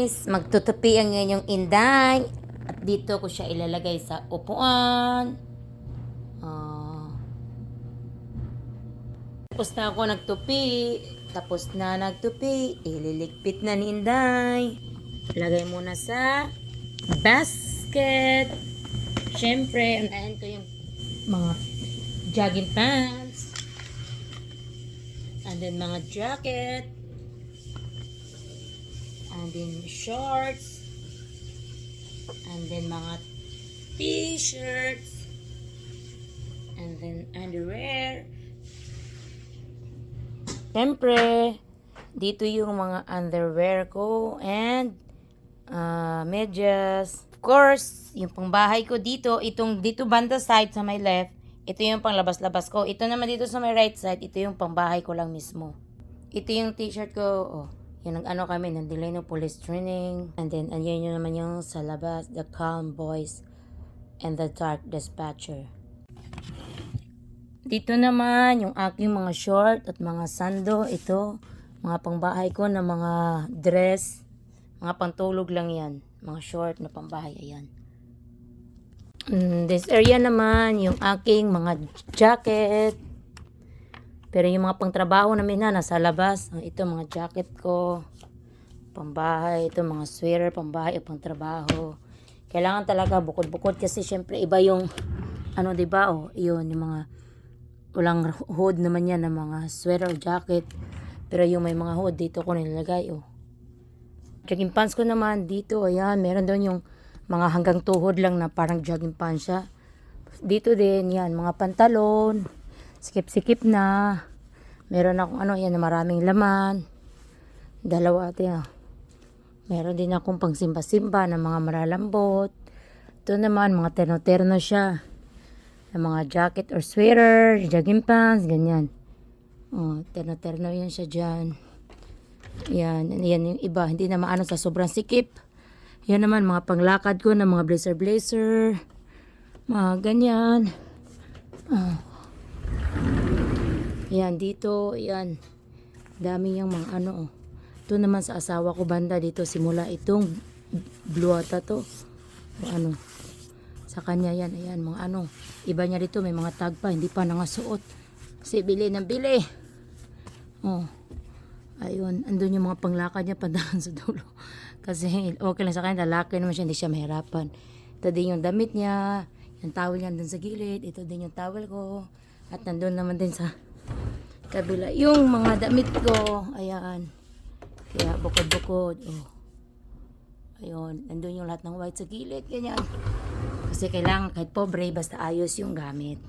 guys, magtutupi ang inyong inday. At dito ko siya ilalagay sa upuan. Tapos na ako nagtupi. Ililigpit na ni Inday. Lagay muna sa basket. Siyempre, unahin ko yung mga jogging pants. And then mga jacket. And then shorts. And then mga t-shirts. And then underwear. Siyempre, dito yung mga underwear ko and medyas. Of course, yung pangbahay ko dito, dito banda side sa my left, ito yung panglabas-labas ko. Ito naman dito sa my right side, ito yung pangbahay ko lang mismo. Ito yung t-shirt ko, yung nag-ano kami, ng Delano Police Training. And then, ayan yun naman yung sa labas, the Calm Boys and the Dark Dispatcher. Dito naman yung aking mga short at mga sando. Ito, mga pangbahay ko na mga dress. Mga pantulog lang yan. Mga short na pangbahay. Ayan. This area naman, yung aking mga jacket. Pero yung mga pangtrabaho namin na nasa labas. Ito mga jacket ko. Pambahay. Ito mga sweater, pambahay o pangtrabaho. Kailangan talaga bukod-bukod kasi syempre iba yung diba? Yun, yung mga walang hood naman yan ng mga sweater o jacket. Pero yung may mga hood, dito ko nilalagay, Jogging pants ko naman, dito, ayan. Meron doon yung mga hanggang tuhod lang na parang jogging pants siya. Dito din, yan, mga pantalon. Sikip-sikip na. Meron akong yan, maraming laman. Dalawa, meron din akong pang simba-simba na mga malalambot. Ito naman, mga terno-terno siya. Ng mga jacket or sweater, jogging pants, ganyan. Terno-terno yan siya dyan. Yan yung iba. Hindi na maano sa sobrang sikip. Yan naman, mga panglakad ko na mga blazer. Mga ganyan. Yan, dito, yan. Dami yung mga Ito naman sa asawa ko banda dito. Simula itong blue ata to. Sa kanya yan, ayan, mga iba niya dito, may mga tag pa, hindi pa nangasuot. Kasi bili ng bili. Ayun, andun yung mga panglakad niya, pandahan sa dulo. Kasi okay lang sa kanya, lalaki naman siya, hindi siya mahirapan. Ito din yung damit niya, yung towel niya dun sa gilid, ito din yung towel ko. At nandun naman din sa kabila, yung mga damit ko, ayan. Kaya bukod-bukod, ayun, nandun yung lahat ng white sa gilid, ganyan. Kasi kailangan kahit pobre, basta ayos yung gamit.